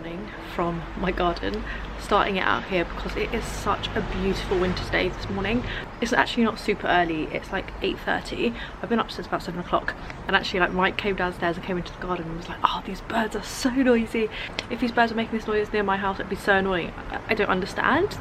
morning from my garden, starting it out here because it is such a beautiful winter's day this morning. It's actually not super early, it's like 8:30. I've been up since about 7 o'clock, and actually like Mike came downstairs and came into the garden and was like, oh, these birds are so noisy. If these birds are making this noise near my house, it'd be so annoying. I don't understand.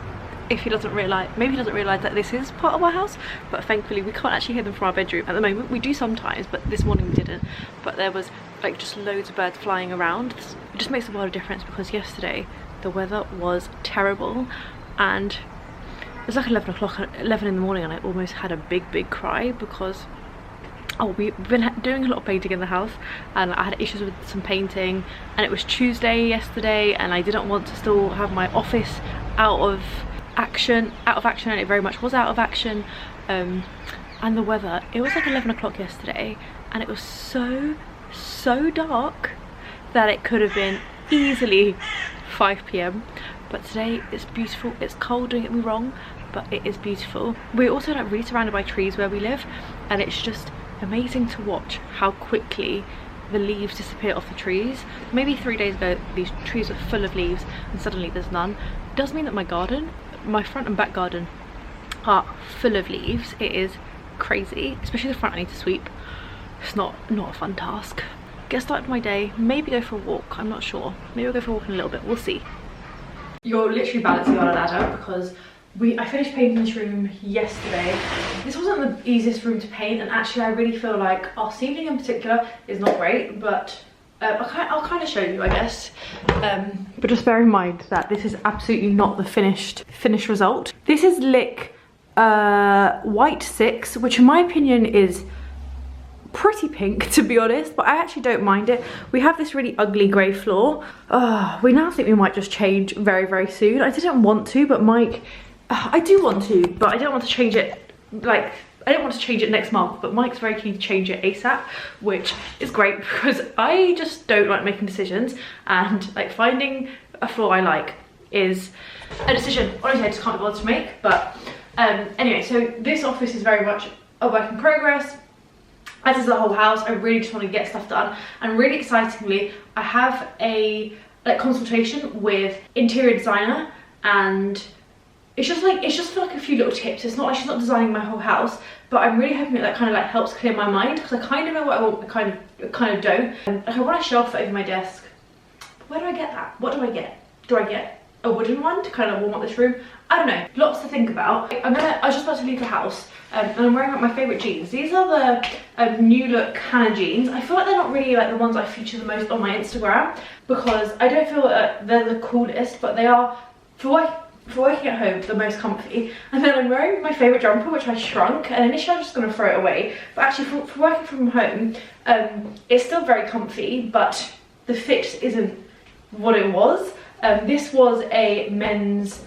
If he doesn't realise, maybe he doesn't realise that this is part of our house, but thankfully we can't actually hear them from our bedroom at the moment. We do sometimes, but this morning we didn't. But there was like just loads of birds flying around. It just makes a world of difference because yesterday the weather was terrible and it was like 11 in the morning, and I almost had a big cry because we've been doing a lot of painting in the house and I had issues with some painting, and it was Tuesday yesterday and I didn't want to still have my office out of action, and it very much was out of action. And the weather, it was like 11 o'clock yesterday and it was so dark that it could have been easily 5 p.m. but today it's beautiful. It's cold, don't get me wrong, but it is beautiful. We're also like really surrounded by trees where we live, and it's just amazing to watch how quickly the leaves disappear off the trees. Maybe 3 days ago these trees were full of leaves and suddenly there's none. It does mean that my garden, my front and back garden, are full of leaves. It is crazy, especially the front. I need to sweep. It's not a fun task. Get started my day, maybe go for a walk, I'm not sure. Maybe I'll go for a walk in a little bit, we'll see. You're literally balancing on a ladder because I finished painting this room yesterday. This wasn't the easiest room to paint, and actually I really feel like our ceiling in particular is not great, but I'll kind of show you, I guess. But just bear in mind that this is absolutely not the finished result. This is Lick White 6, which in my opinion is pretty pink, to be honest, but I actually don't mind it. We have this really ugly grey floor. We now think we might just change very soon. I didn't want to, but Mike, I do want to, but I don't want to change it, like, I don't want to change it next month, but Mike's very keen to change it ASAP, which is great because I just don't like making decisions, and like finding a floor I like is a decision. Honestly, I just can't be bothered to make. But anyway, so this office is very much a work in progress, as is the whole house. I really just want to get stuff done, and really excitingly I have a consultation with interior designer, and it's just for like a few little tips. It's not like she's not designing my whole house, but I'm really hoping that kind of like helps clear my mind, because I kind of know what I want, I kind of don't. I want a shelf over my desk. Where do I get that? What do I get? Do I get a wooden one to kind of warm up this room? I don't know, lots to think about. I was just about to leave the house, and I'm wearing like my favourite jeans. These are the New Look Hannah jeans. I feel like they're not really like the ones I feature the most on my Instagram, because I don't feel that they're the coolest, but they are, for working at home, the most comfy. And then I'm wearing my favourite jumper, which I shrunk, and initially I was just going to throw it away, but actually for working from home, it's still very comfy, but the fit isn't what it was. This was a men's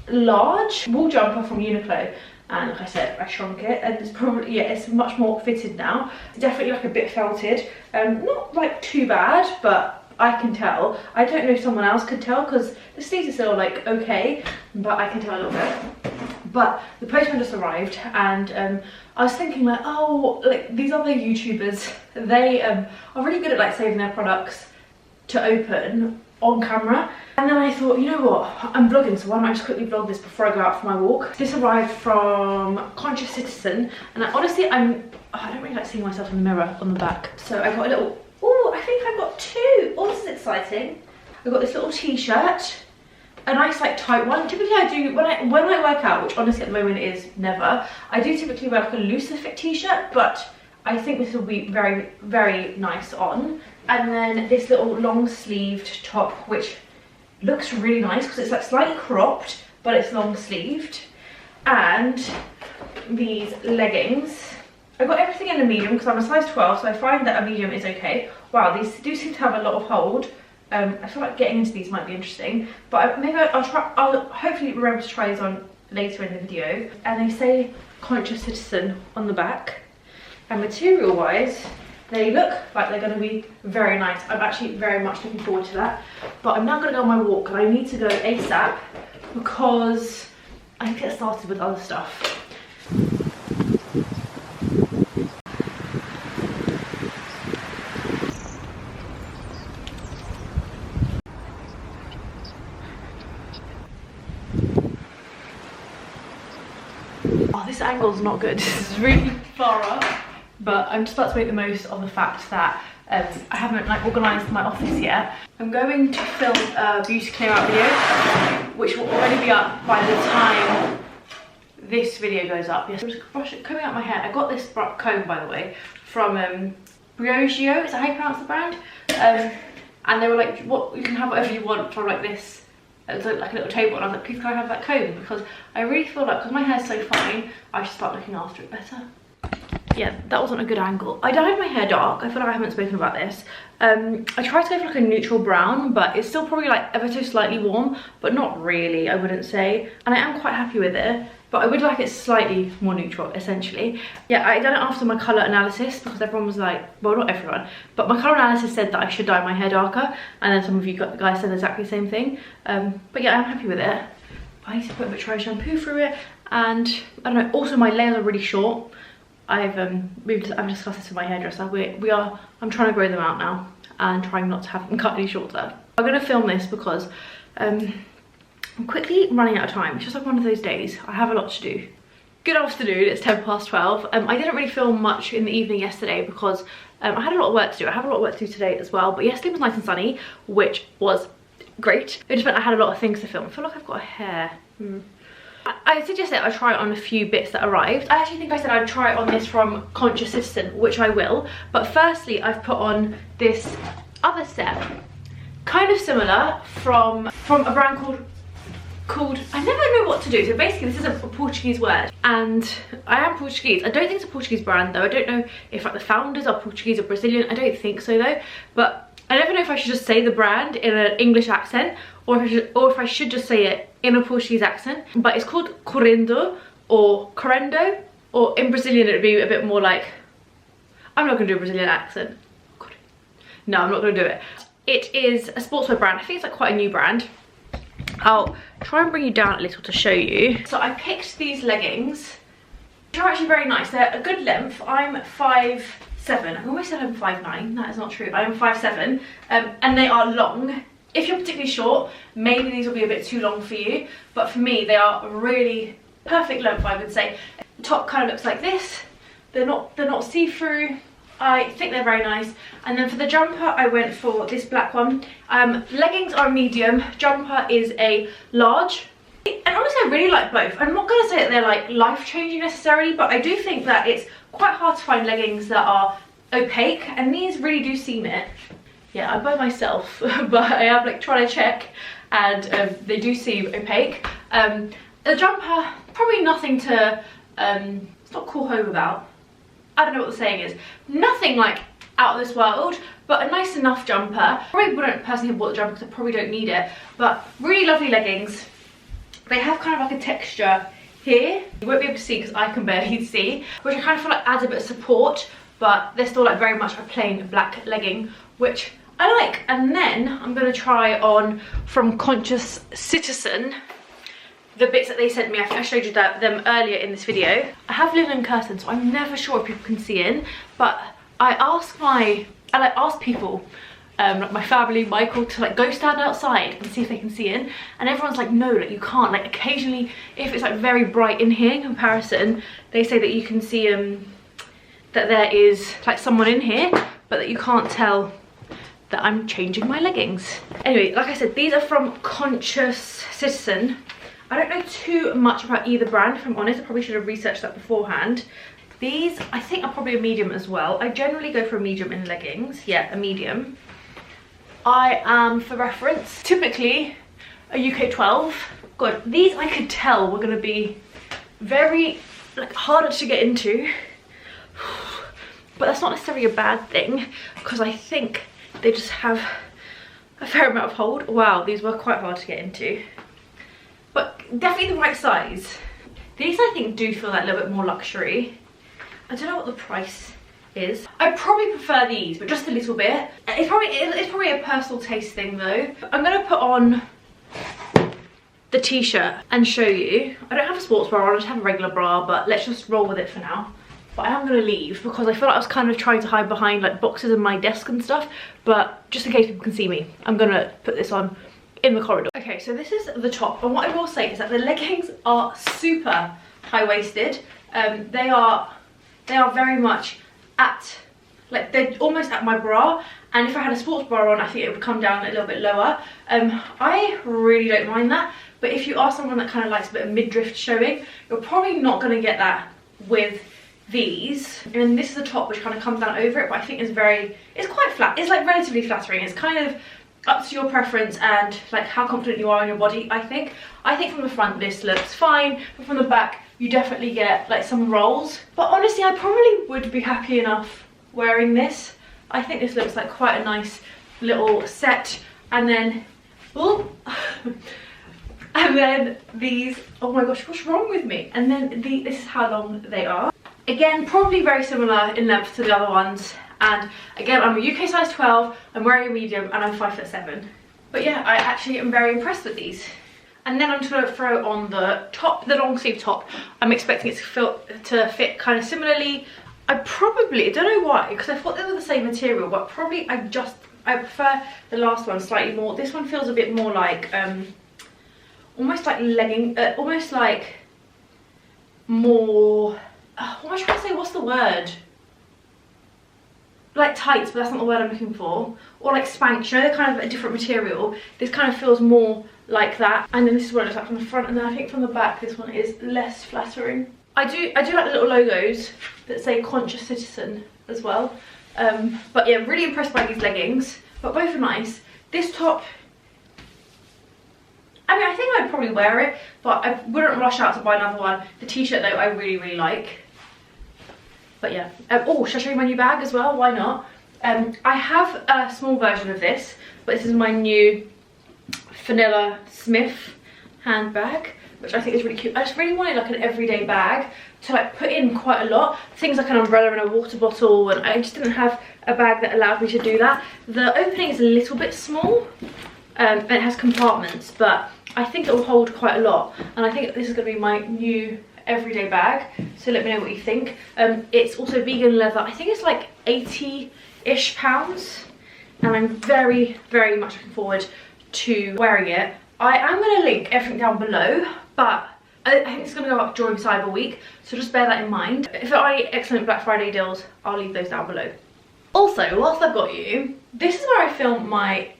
large wool jumper from Uniqlo, and like I said, I shrunk it, and it's probably, yeah, it's much more fitted now. It's definitely like a bit felted, not like too bad, but I can tell. I don't know if someone else could tell, because the sleeves are still like okay, but I can tell a little bit. But the postman just arrived, and I was thinking like, oh, like these other YouTubers, they are really good at like saving their products to open on camera. And then I thought, you know what, I'm vlogging, so why don't I just quickly vlog this before I go out for my walk. This arrived from Conscious Citizen, and honestly I don't really like seeing myself in the mirror on the back, so I got a little, oh, I think I got two. Oh, this is exciting. I got this little t-shirt, a nice like tight one. Typically I do, when I work out, which honestly at the moment is never, I do typically wear like a looser fit t-shirt, but I think this will be very nice on. And then this little long sleeved top, which looks really nice because it's like slightly cropped, but it's long sleeved. And these leggings. I got everything in a medium because I'm a size 12, so I find that a medium is okay. Wow, these do seem to have a lot of hold. I feel like getting into these might be interesting, but maybe I'll hopefully remember to try these on later in the video. And they say Conscious Citizen on the back, and material wise they look like they're going to be very nice. I'm actually very much looking forward to that. But I'm now going to go on my walk, and I need to go ASAP because I need to get started with other stuff. this angle's not good. This is really far up, but I'm just about to make the most of the fact that I haven't like organised my office yet. I'm going to film a beauty clear out video, which will already be up by the time this video goes up. Yes, I'm just combing out my hair. I got this comb, by the way, from Briogeo. Is that how you pronounce the brand? And they were like, "What, you can have whatever you want for like this." It was like a little table, and I was like, "Please can I have that comb?" Because I really feel like, because my hair's so fine, I should start looking after it better. Yeah, that wasn't a good angle. I dyed my hair dark. I feel like I haven't spoken about this. I tried to go for like a neutral brown, but it's still probably like ever so slightly warm, but not really, I wouldn't say. And I am quite happy with it, but I would like it slightly more neutral, essentially. Yeah, I done it after my colour analysis, because everyone was like, well, not everyone, but my colour analysis said that I should dye my hair darker, and then some of you guys said exactly the same thing. But yeah, I'm happy with it. I need to put a bit of dry shampoo through it, and I don't know, also my layers are really short. I've discussed this with my hairdresser. I'm trying to grow them out now and trying not to have them cut any shorter. I'm gonna film this because I'm quickly running out of time. It's just like one of those days. I have a lot to do. Good afternoon, it's 12:10. I didn't really film much in the evening yesterday because I had a lot of work to do. I have a lot of work to do today as well, but yesterday was nice and sunny, which was great. It just meant I had a lot of things to film. I feel like I've got a hair. I suggested I try it on a few bits that arrived. I actually think I said I'd try it on this from Conscious Citizen, which I will. But firstly, I've put on this other set, kind of similar, from a brand called I never know what to do. So basically, this is a Portuguese word, and I am Portuguese. I don't think it's a Portuguese brand though. I don't know if like the founders are Portuguese or Brazilian. I don't think so though. But I never know if I should just say the brand in an English accent or if I should just say it in a Portuguese accent. But it's called Correndo or Correndo, or in Brazilian it would be a bit more like, I'm not going to do a Brazilian accent. No, I'm not going to do it. It is a sportswear brand. I think it's like quite a new brand. I'll try and bring you down a little to show you. So I picked these leggings, which are actually very nice. They're a good length. I'm 5'7". I almost said I'm 5'9". That is not true. I am 5'7", and they are long. If you're particularly short, maybe these will be a bit too long for you, but for me, they are really perfect length, I would say. The top kind of looks like this. They're not see-through. I think they're very nice. And then for the jumper, I went for this black one. Leggings are medium. Jumper is a large. And honestly, I really like both. I'm not going to say that they're like life-changing necessarily, but I do think that it's quite hard to find leggings that are opaque, and these really do seem it. Yeah, I'm by myself, but I am like trying to check, and they do seem opaque. The jumper, probably nothing to, it's not call home about. I don't know what the saying is. Nothing like out of this world, but a nice enough jumper. Probably wouldn't personally have bought the jumper because I probably don't need it, but really lovely leggings. They have kind of like a texture here. You won't be able to see because I can barely see, which I kind of feel like adds a bit of support, but they're still like very much a plain black legging, which I like. And then I'm going to try on from Conscious Citizen the bits that they sent me. I think I showed you them earlier in this video. I have linen curtains, so I'm never sure if people can see in, but I asked people, like my family, Michael, to like go stand outside and see if they can see in, and everyone's like, no, like you can't. Like occasionally, if it's like very bright in here in comparison, they say that you can see that there is like someone in here, but that you can't tell that I'm changing my leggings. Anyway, like I said, these are from Conscious Citizen. I don't know too much about either brand, if I'm honest. I probably should have researched that beforehand. These, I think, are probably a medium as well. I generally go for a medium in leggings. Yeah, a medium. I am, for reference, typically a UK 12. God, these I could tell were going to be very, like, harder to get into. But that's not necessarily a bad thing, because I think they just have a fair amount of hold. Wow, these were quite hard to get into. But definitely the right size. These I think do feel like a little bit more luxury. I don't know what the price is. I probably prefer these, but just a little bit. It's probably a personal taste thing though. I'm gonna put on the t-shirt and show you. I don't have a sports bra, I just have a regular bra, but let's just roll with it for now. But I am gonna leave because I feel like I was kind of trying to hide behind like boxes in my desk and stuff, but just in case people can see me, I'm gonna put this on in the corridor. Okay, so this is the top, and what I will say is that the leggings are super high-waisted. They are very much at, like, they're almost at my bra, and if I had a sports bra on, I think it would come down a little bit lower. I really don't mind that, but if you are someone that kind of likes a bit of midriff showing, you're probably not going to get that with these. And this is the top which kind of comes down over it, but I think it's quite flat. It's like relatively flattering. It's kind of up to your preference and like how confident you are in your body. I think from the front this looks fine, but from the back you definitely get like some rolls. But honestly, I probably would be happy enough wearing this. I think this looks like quite a nice little set. And then and then these, oh my gosh, what's wrong with me? And then this is how long they are. Again, probably very similar in length to the other ones. And again, I'm a UK size 12, I'm wearing a medium, and I'm 5'7". But yeah, I actually am very impressed with these. And then I'm just going to throw on the top, the long sleeve top. I'm expecting it to fit kind of similarly. I don't know why, because I thought they were the same material, but probably I prefer the last one slightly more. This one feels a bit more like, almost like legging, almost like more, what am I trying to say, what's the word? Like tights, but that's not the word I'm looking for. Or like Spanx, you know, they're kind of a different material. This kind of feels more like that. And then this is what it looks like from the front, and then I think from the back this one is less flattering. I do like the little logos that say Conscious Citizen as well. But yeah, really impressed by these leggings, but both are nice. This top, I mean, I think I'd probably wear it, but I wouldn't rush out to buy another one. The t-shirt though, I really like. But yeah, oh, should I show you my new bag as well? Why not? I have a small version of this, but this is my new Vanilla Smith handbag, which I think is really cute. I just really wanted like an everyday bag to like put in quite a lot. Things like an umbrella and a water bottle, and I just didn't have a bag that allowed me to do that. The opening is a little bit small, and it has compartments, but I think it will hold quite a lot. And I think this is going to be my new everyday bag, so let me know what you think. It's also vegan leather. I think it's like 80-ish pounds, and I'm very, very much looking forward to wearing it. I am going to link everything down below, but I think it's going to go up during Cyber Week, so just bear that in mind. If there are any excellent Black Friday deals, I'll leave those down below. Also, whilst I've got you, this is where I film my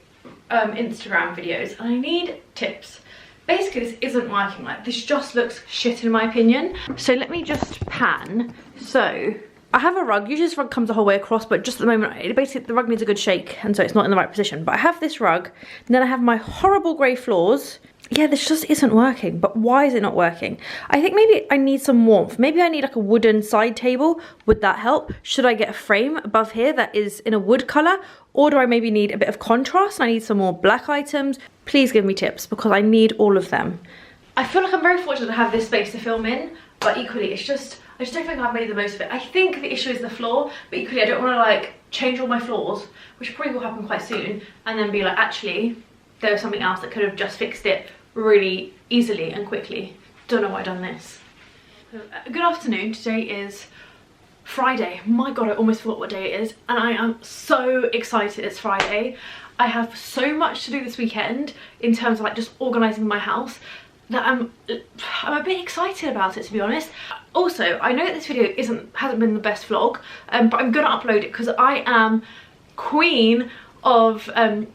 Instagram videos, and I need tips. Basically, this isn't working. Like, this just looks shit in my opinion. So let me just pan. So I have a rug. Usually this rug comes the whole way across, but just at the moment, basically the rug needs a good shake, and so it's not in the right position. But I have this rug, and then I have my horrible grey floors. Yeah, this just isn't working. But why is it not working? I think maybe I need some warmth. Maybe I need like a wooden side table. Would that help? Should I get a frame above here that is in a wood colour? Or do I maybe need a bit of contrast? I need some more black items. Please give me tips, because I need all of them. I feel like I'm very fortunate to have this space to film in, but equally I just don't think I've made the most of it. I think the issue is the floor, but equally I don't want to like change all my floors, which probably will happen quite soon, and then be like, actually there was something else that could have just fixed it really easily and quickly. Don't know why I've done this. Good afternoon. Today is Friday. My god, I almost forgot what day it is, and I am so excited it's Friday. I have so much to do this weekend in terms of like just organising my house that I'm a bit excited about it, to be honest. Also, I know that this video hasn't been the best vlog, but I'm gonna upload it because I am queen of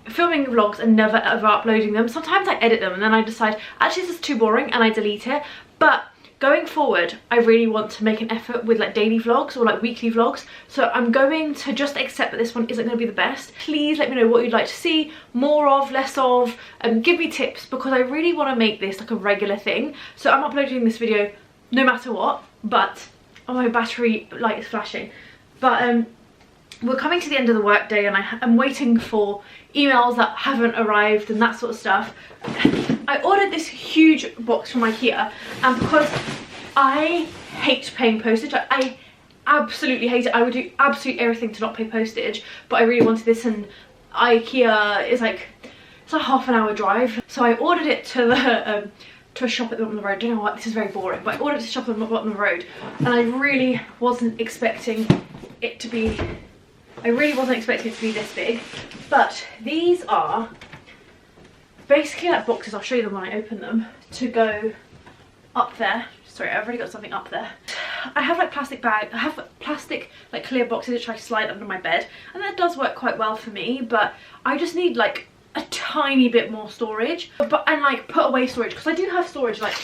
filming vlogs and never ever uploading them. Sometimes I edit them and then I decide actually this is too boring and I delete it. But going forward, I really want to make an effort with like daily vlogs or like weekly vlogs. So I'm going to just accept that this one isn't going to be the best. Please let me know what you'd like to see more of, less of, and give me tips, because I really want to make this like a regular thing. So I'm uploading this video no matter what, but oh, my battery light is flashing. But we're coming to the end of the workday, and I'm waiting for emails that haven't arrived and that sort of stuff. I ordered this huge box from IKEA, and because I hate paying postage, I absolutely hate it. I would do absolutely everything to not pay postage, but I really wanted this, and IKEA is like, it's a half-an-hour drive. So I ordered it to the to a shop at the bottom of the road. I don't know what, this is very boring, but I ordered it to a shop at the bottom of the road, and I really wasn't expecting it to be this big. But these are basically like boxes. I'll show you them when I open them, to go up there. Sorry, I've already got something up there. I have like plastic bag, I have plastic like clear boxes which I slide under my bed, and that does work quite well for me, but I just need like a tiny bit more storage, and like put away storage, because I do have storage like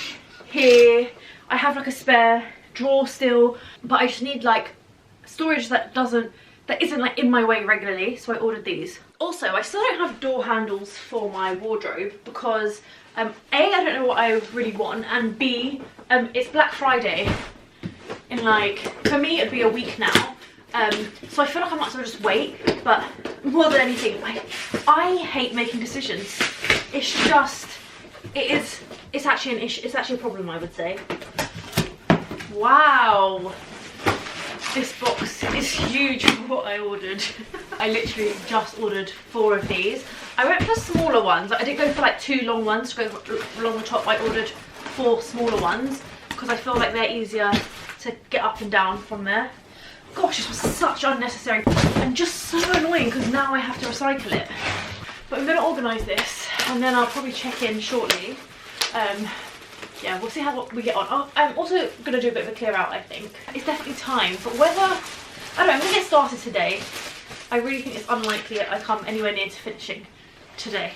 here. I have like a spare drawer still, but I just need like storage that isn't like in my way regularly, so I ordered these. Also, I still don't have door handles for my wardrobe because A, I don't know what I really want, and B, it's Black Friday in like, for me it'd be a week now, so I feel like I might as well just wait. But more than anything, I hate making decisions. It's actually an issue, it's actually a problem, I would say. Wow, this box is huge for what I ordered. I literally just ordered 4 of these. I went for smaller ones. I didn't go for like 2 long ones to go along the top. I ordered 4 smaller ones because I feel like they're easier to get up and down from there. Gosh, this was such unnecessary and just so annoying because now I have to recycle it. But I'm going to organise this and then I'll probably check in shortly. Yeah, we'll see what we get on. Oh, I'm also going to do a bit of a clear out, I think. It's definitely time, but whether, I don't know, I'm going to get started today. I really think it's unlikely that I come anywhere near to finishing today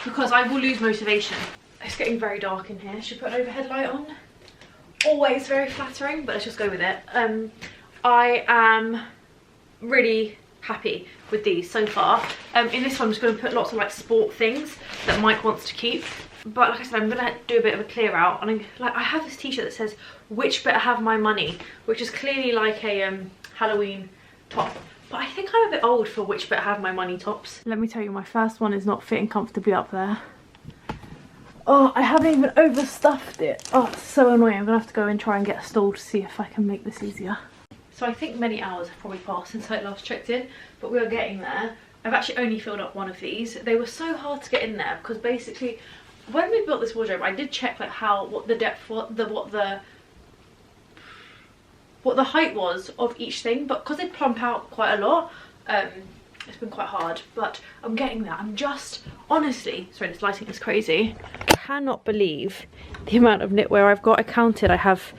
because I will lose motivation. It's getting very dark in here. Should put an overhead light on. Always very flattering, but let's just go with it. I am really happy with these so far. In this one, I'm just going to put lots of like sport things that Mike wants to keep. But like I said, I'm gonna do a bit of a clear out, and I have this t-shirt that says "Which better have my money," which is clearly like a Halloween top. But I think I'm a bit old for "Which better have my money" tops. Let me tell you, my first one is not fitting comfortably up there. Oh, I haven't even overstuffed it. Oh, it's so annoying. I'm gonna have to go and try and get a stall to see if I can make this easier. So I think many hours have probably passed since I last checked in, but we are getting there. I've actually only filled up one of these. They were so hard to get in there because basically, when we built this wardrobe, I did check like what the depth, what the height was of each thing, but because they plump out quite a lot, it's been quite hard. But I'm getting there. I'm just honestly, sorry, this lighting is crazy. I cannot believe the amount of knitwear I've got. I have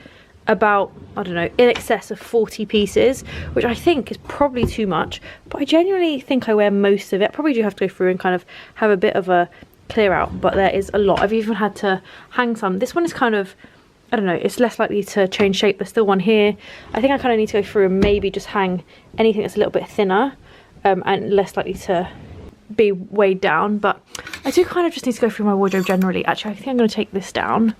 about, I don't know, in excess of 40 pieces, which I think is probably too much, but I genuinely think I wear most of it. I probably do have to go through and kind of have a bit of a clear out, but there is a lot. I've even had to hang some. This one is kind of, I don't know, it's less likely to change shape. There's still one here. I think I kind of need to go through and maybe just hang anything that's a little bit thinner and less likely to be weighed down. But I do kind of just need to go through my wardrobe generally. Actually, I think I'm going to take this down.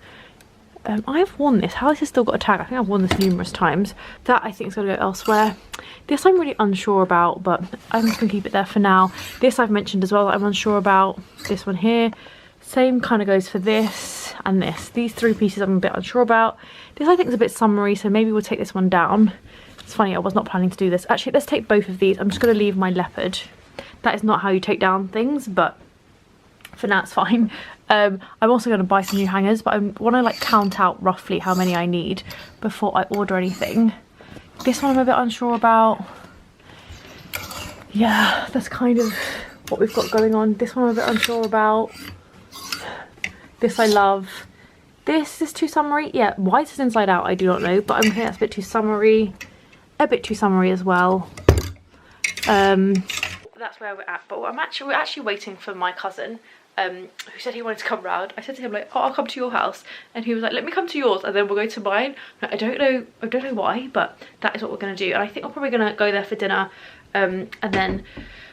I've worn this. How has this still got a tag? I think I've worn this numerous times. That I think is going to go elsewhere. This I'm really unsure about, but I'm just going to keep it there for now. This I've mentioned as well that I'm unsure about. This one here. Same kind of goes for this and this. These 3 pieces I'm a bit unsure about. This I think is a bit summery, so maybe we'll take this one down. It's funny, I was not planning to do this. Actually, let's take both of these. I'm just going to leave my leopard. That is not how you take down things, but for now it's fine. I'm also going to buy some new hangers, but I want to like count out roughly how many I need before I order anything. This one I'm a bit unsure about. Yeah, that's kind of what we've got going on. This one I'm a bit unsure about. This I love. This is too summery. Yeah, why is this inside out? I do not know, but I'm thinking that's a bit too summery. A bit too summery as well. That's where we're at. But we're actually waiting for my cousin, who said he wanted to come round. I said to him like, oh, I'll come to your house, and he was like, let me come to yours and then we'll go to mine. I don't know why, but that is what we're gonna do. And I think we're probably gonna go there for dinner, and then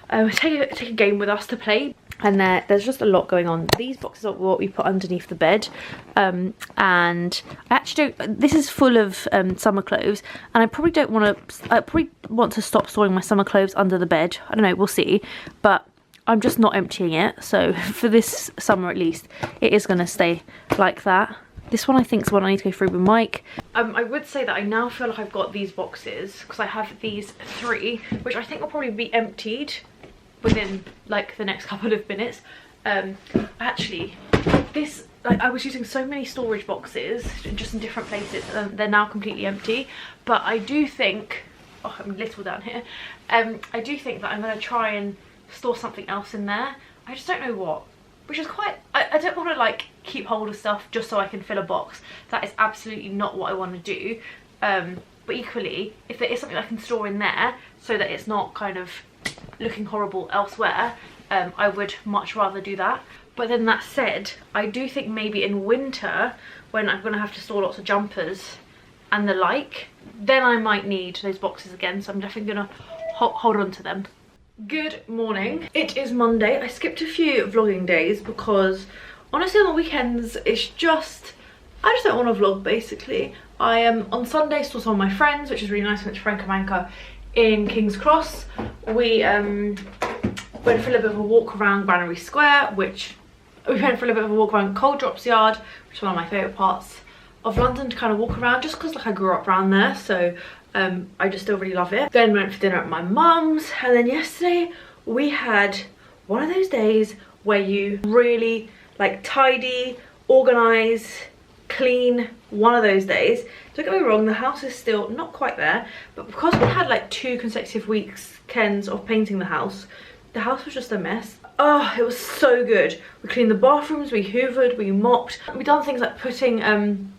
take a game with us to play. And there's just a lot going on. These boxes are what we put underneath the bed, and I actually don't. This is full of summer clothes, and I probably don't want to. I probably want to stop storing my summer clothes under the bed. I don't know. We'll see, but I'm just not emptying it. So for this summer at least, it is going to stay like that. This one I think is one I need to go through with Mike. I would say that I now feel like I've got these boxes because I have these 3, which I think will probably be emptied within like the next couple of minutes. Actually, this, like, I was using so many storage boxes just in different places, and they're now completely empty. But I do think, oh, I'm a little down here. I do think that I'm going to try and store something else in there. I just don't know what, which is quite, I don't want to like keep hold of stuff just so I can fill a box. That is absolutely not what I want to do. but equally, if there is something I can store in there so that it's not kind of looking horrible elsewhere, I would much rather do that. But then that said, I do think maybe in winter, when I'm gonna have to store lots of jumpers and the like, then I might need those boxes again, so I'm definitely gonna hold on to them. Good morning. It is Monday. I skipped a few vlogging days because honestly on the weekends it's just, I just don't want to vlog basically. I on Sunday saw some of my friends, which is really nice. I went to Franco in King's Cross. We went for a little bit of a walk around Granary Square, which we went for a little bit of a walk around Coal Drops Yard, which is one of my favourite parts of London to kind of walk around, just because like I grew up around there, so I just still really love it. Then went for dinner at my mum's, and then yesterday we had one of those days where you really like tidy, organise, clean, one of those days. Don't get me wrong, the house is still not quite there, but because we had like 2 consecutive weekends of painting the house was just a mess. Oh, it was so good. We cleaned the bathrooms, we hoovered, we mopped. We done things like putting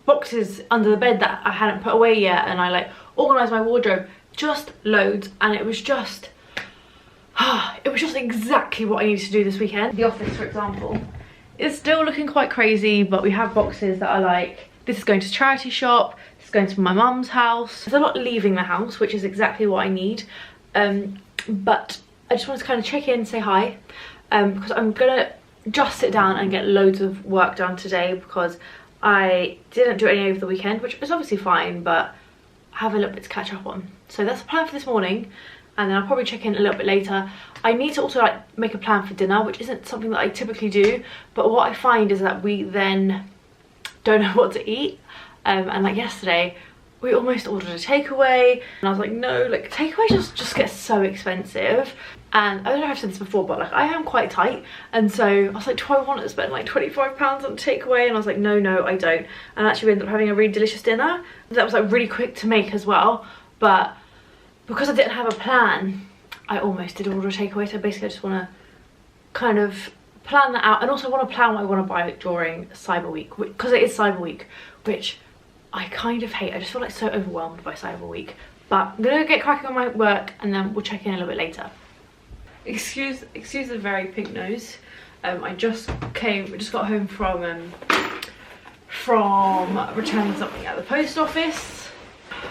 boxes under the bed that I hadn't put away yet, and I like organised my wardrobe, just loads, and it was just exactly what I needed to do this weekend. The office, for example, is still looking quite crazy, but we have boxes that are like, this is going to charity shop, this is going to my mum's house. There's a lot leaving the house, which is exactly what I need, but I just wanted to kind of check in, say hi, because I'm gonna just sit down and get loads of work done today because I didn't do any over the weekend, which is obviously fine, but I have a little bit to catch up on. So that's the plan for this morning, and then I'll probably check in a little bit later. I need to also like make a plan for dinner, which isn't something that I typically do, but what I find is that we then don't know what to eat, and like yesterday we almost ordered a takeaway, and I was like, no, like takeaway just gets so expensive. And I don't know if I've said this before, but like I am quite tight, and so I was like, do I want to spend like £25 on takeaway? And I was like, no, I don't. And actually we ended up having a really delicious dinner that was like really quick to make as well, but because I didn't have a plan, I almost did order a takeaway. So basically I just want to kind of plan that out, and also want to plan what I want to buy during Cyber Week, because it is Cyber Week, which I kind of hate. I just feel like so overwhelmed by Cyber Week, but I'm gonna get cracking on my work, and then we'll check in a little bit later. Excuse the very pink nose. I just got home from returning something at the post office,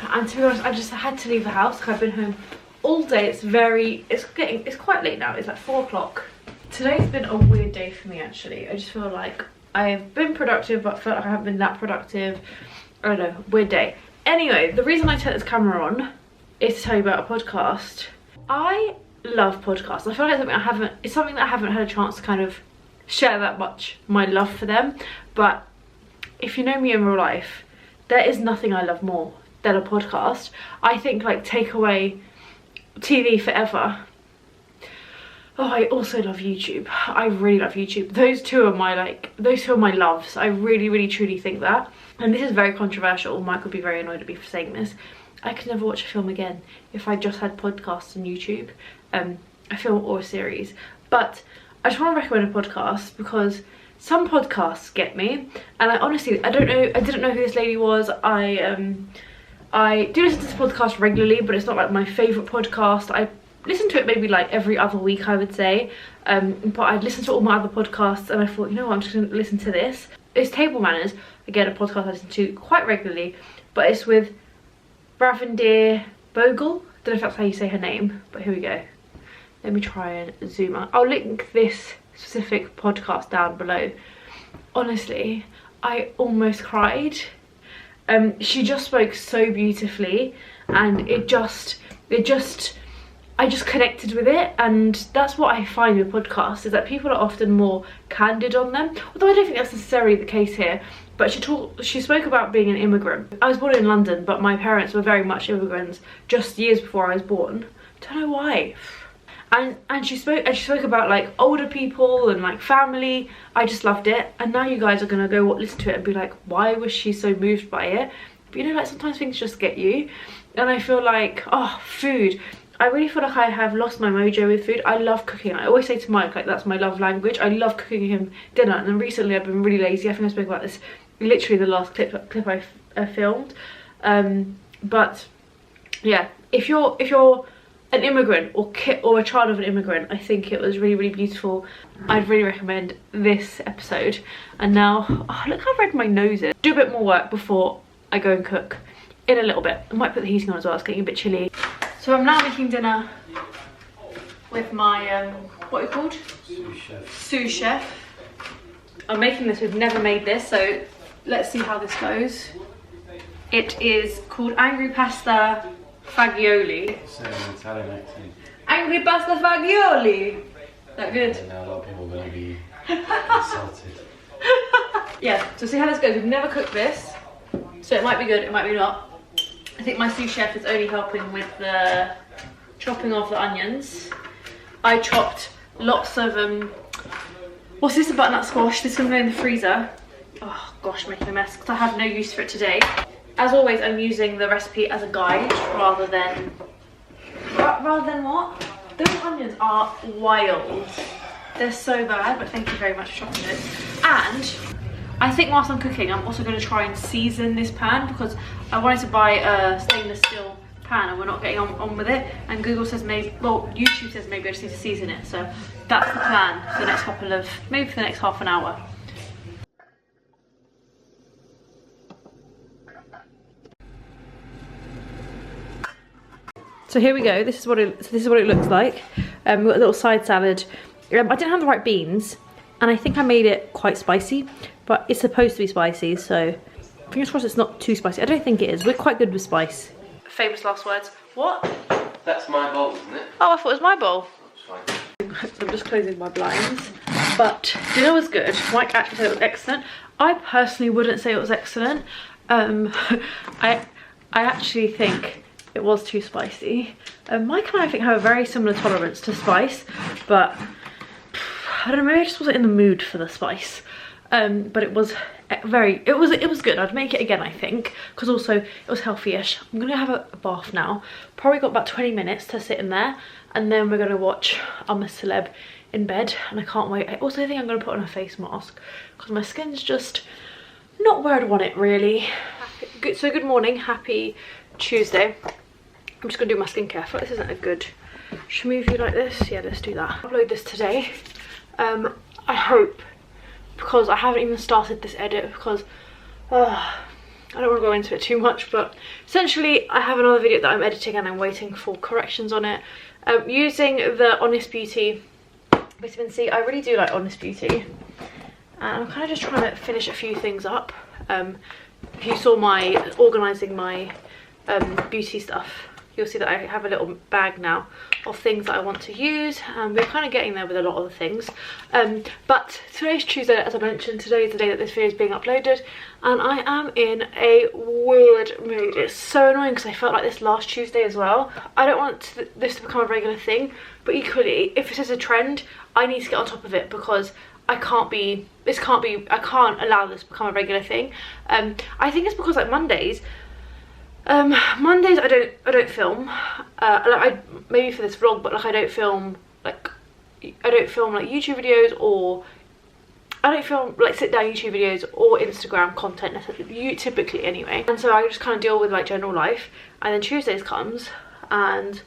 and to be honest, I just had to leave the house because I've been home all day. It's quite late now. It's like 4 o'clock. Today's been a weird day for me actually. I just feel like I've been productive, but felt like I haven't been that productive. I don't know, weird day. Anyway, the reason I turned this camera on is to tell you about a podcast. I love podcasts. I feel like it's something that I haven't had a chance to kind of share that much, my love for them. But if you know me in real life, there is nothing I love more than a podcast. I think like take away TV forever. Oh, I also love YouTube. I really love YouTube. Those two are my loves. I really truly think that. And this is very controversial. Mike would be very annoyed at me for saying this. I could never watch a film again if I just had podcasts on YouTube, a film or a series. But I just want to recommend a podcast because some podcasts get me, and I didn't know who this lady was. I do listen to this podcast regularly, but it's not like my favourite podcast. I listen to it maybe like every other week, I would say, but I'd listen to all my other podcasts, and I thought, you know what, I'm just going to listen to this. It's Table Manners, again a podcast I listen to quite regularly, but it's with Bravendeer Bogle. Don't know if that's how you say her name, but here we go. Let me try and zoom out. I'll link this specific podcast down below. Honestly, I almost cried. She just spoke so beautifully, and I just connected with it, and that's what I find with podcasts, is that people are often more candid on them, although I don't think that's necessarily the case here. But she spoke about being an immigrant. I was born in London, but my parents were very much immigrants just years before I was born. Don't know why. And she spoke about like older people and like family. I just loved it. And now you guys are gonna go listen to it and be like, why was she so moved by it? But you know, like sometimes things just get you. And I feel like, oh, food. I really feel like I have lost my mojo with food. I love cooking. I always say to Mike, like, that's my love language. I love cooking him dinner. And then recently I've been really lazy. I think I spoke about this literally the last clip I filmed. But yeah, if you're an immigrant or a child of an immigrant, I think it was really, really beautiful. I'd really recommend this episode. And now, oh, look how red my nose is. Do a bit more work before I go and cook in a little bit. I might put the heating on as well, it's getting a bit chilly. So I'm now making dinner with my, what are you called? Sous chef. I'm making this, we've never made this, so let's see how this goes. It is called Angry Pasta Fagioli. Say an Italian accent. Angry Pasta Fagioli! That good? And now a lot of people are going to be insulted. Yeah, so see how this goes. We've never cooked this, so it might be good, it might be not. I think my sous chef is only helping with the chopping of the onions. I chopped lots of, what's this, a butternut squash? This is going to go in the freezer. Oh gosh, making a mess because I have no use for it today. As always, I'm using the recipe as a guide rather than what? Those onions are wild. They're so bad, but thank you very much for chopping it. And I think whilst I'm cooking, I'm also going to try and season this pan because I wanted to buy a stainless steel pan and we're not getting on with it. And Google says maybe, well, YouTube says maybe I just need to season it. So that's the plan for the next couple of, maybe for the next half an hour. So here we go. This is what it looks like. We've got a little side salad. I didn't have the right beans, and I think I made it quite spicy, but it's supposed to be spicy, so fingers crossed it's not too spicy. I don't think it is. We're quite good with spice. Famous last words. What? That's my bowl, isn't it? Oh, I thought it was my bowl. That's fine. I'm just closing my blinds. But dinner was good. Mike actually said it was excellent. I personally wouldn't say it was excellent. I actually think it was too spicy. Mike and I think have a very similar tolerance to spice, but I don't know, maybe I just wasn't in the mood for the spice. But it was good. I'd make it again, I think, because also it was healthy-ish. I'm gonna have a bath now. Probably got about 20 minutes to sit in there, and then we're gonna watch I'm a Celeb in bed, and I can't wait. I also think I'm gonna put on a face mask because my skin's just not where I'd want it, really. So good morning, happy Tuesday. I'm just gonna do my skincare. I feel like this isn't a good, should I move you like this? Yeah, let's do that. I'll upload this today. I hope, because I haven't even started this edit because I don't want to go into it too much, but essentially I have another video that I'm editing and I'm waiting for corrections on it. Using the Honest Beauty vitamin C. I really do like Honest Beauty, and I'm kind of just trying to finish a few things up. If you saw my organising my beauty stuff, you'll see that I have a little bag now of things that I want to use, and we're kind of getting there with a lot of the things. But today's Tuesday, as I mentioned. Today is the day that this video is being uploaded, and I am in a weird mood. It's so annoying because I felt like this last Tuesday as well. I don't want this to become a regular thing, but equally, if it is a trend, I need to get on top of it because I can't allow this to become a regular thing. I think it's because like Mondays I don't film, maybe for this vlog, but like I don't film like YouTube videos, or I don't film like sit down YouTube videos or Instagram content necessarily, typically anyway. And so I just kind of deal with like general life, and then Tuesdays comes and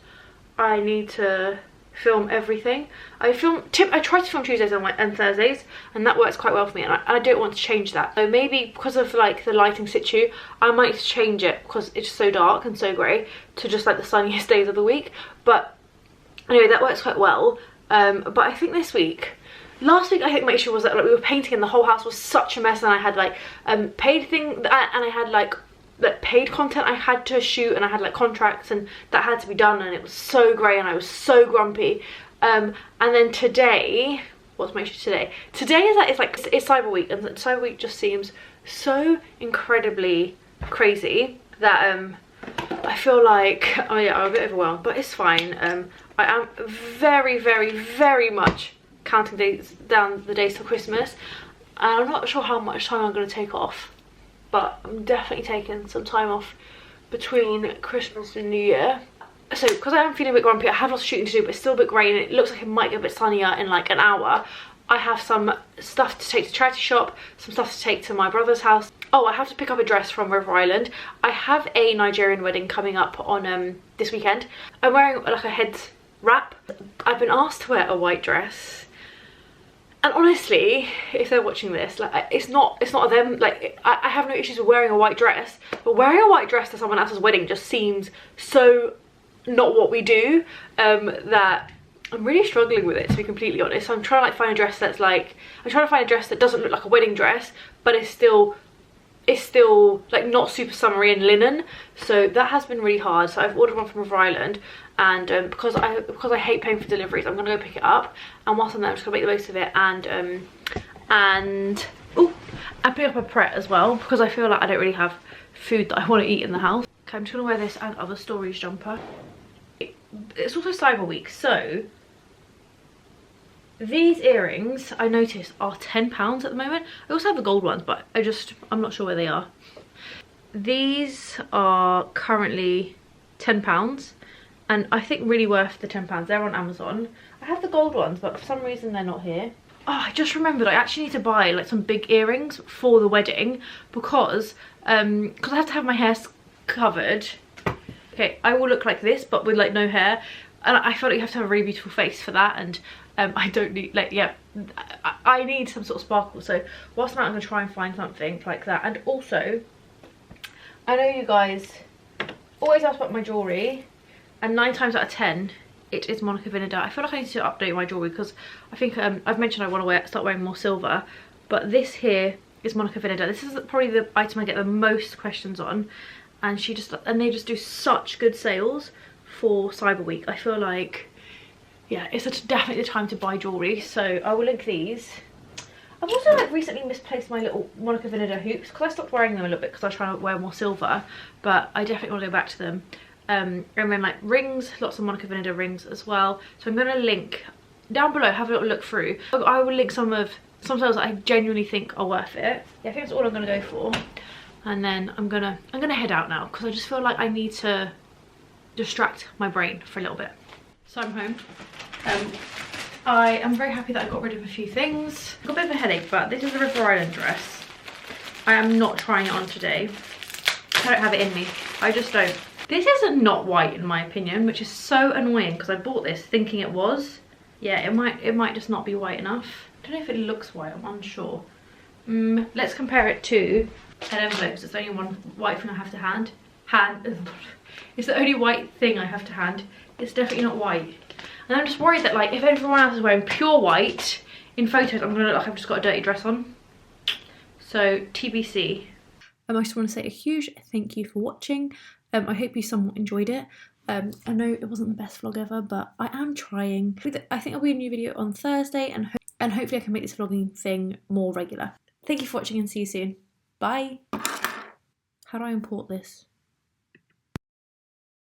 I need to film everything. I try to film Tuesdays and Thursdays, and that works quite well for me, and I don't want to change that. So maybe because of like the lighting situ, I might change it because it's so dark and so grey to just like the sunniest days of the week. But anyway, that works quite well. But I think last week I think my issue was that like we were painting and the whole house was such a mess, and I had like paid thing, and I had like paid content I had to shoot, and I had like contracts and that had to be done, and it was so grey and I was so grumpy. And then today, what's my issue today? Today is that it's Cyber Week, and Cyber Week just seems so incredibly crazy that I feel like, oh yeah, I'm a bit overwhelmed, but it's fine. I am very, very, very much counting down the days till Christmas, and I'm not sure how much time I'm going to take off. But I'm definitely taking some time off between Christmas and New Year. So because I am feeling a bit grumpy, I have lots of shooting to do, but it's still a bit grey, and it looks like it might get a bit sunnier in like an hour. I have some stuff to take to charity shop, some stuff to take to my brother's house, Oh, I have to pick up a dress from River Island. I have a Nigerian wedding coming up on this weekend. I'm wearing like a head wrap. I've been asked to wear a white dress. And honestly, if they're watching this, like it's not them. Like I have no issues with wearing a white dress, but wearing a white dress to someone else's wedding just seems so not what we do, that I'm really struggling with it, to be completely honest. So I'm trying to like find a dress that's like, I'm trying to find a dress that doesn't look like a wedding dress, but it's still like not super summery and linen. So that has been really hard. So I've ordered one from River Island, and because I hate paying for deliveries, I'm gonna go pick it up, and whilst I'm there I'm just gonna make the most of it, and pick up a Pret as well, because I feel like I don't really have food that I want to eat in the house. Okay, I'm just gonna wear this and other stories jumper. It's also Cyber Week, so these earrings I noticed are £10 at the moment. I also have the gold ones, but I'm not sure where they are. These are currently £10, and I think really worth the £10. They're on Amazon. I have the gold ones, but for some reason they're not here. Oh, I just remembered I actually need to buy like some big earrings for the wedding, because I have to have my hair covered. Okay, I will look like this, but with like no hair, and I feel like you have to have a really beautiful face for that, and I don't need, like, yeah, I need some sort of sparkle. So whilst I'm out, I'm gonna try and find something like that. And also, I know you guys always ask about my jewellery, and 9 times out of 10 it is Monica Vinader. I feel like I need to update my jewellery, because I think I've mentioned I want to start wearing more silver, but this here is Monica Vinader. This is probably the item I get the most questions on, and they just do such good sales for Cyber Week. I feel like, yeah, it's definitely the time to buy jewellery. So I will link these. I've also like recently misplaced my little Monica Vinader hoops, because I stopped wearing them a little bit because I was trying to wear more silver, but I definitely want to go back to them. And then like rings, lots of Monica Vinader rings as well. So I'm going to link down below, have a little look through. I will link some sales that I genuinely think are worth it. Yeah, I think that's all I'm going to go for. And then I'm gonna head out now, because I just feel like I need to distract my brain for a little bit. So I'm home. I am very happy that I got rid of a few things. I've got a bit of a headache, but this is a River Island dress. I am not trying it on today. I don't have it in me. I just don't. This is not white in my opinion, which is so annoying, because I bought this thinking it was. Yeah, it might just not be white enough. I don't know if it looks white, I'm unsure. Let's compare it to envelopes. It's the only one white thing I have to hand. It's the only white thing I have to hand. It's definitely not white. And I'm just worried that like if everyone else is wearing pure white in photos, I'm gonna look like I've just got a dirty dress on. So TBC. I just want to say a huge thank you for watching. I hope you somewhat enjoyed it. I know it wasn't the best vlog ever, but I am trying. I think there'll be a new video on Thursday, and hopefully I can make this vlogging thing more regular. Thank you for watching, and see you soon. Bye. How do I import this?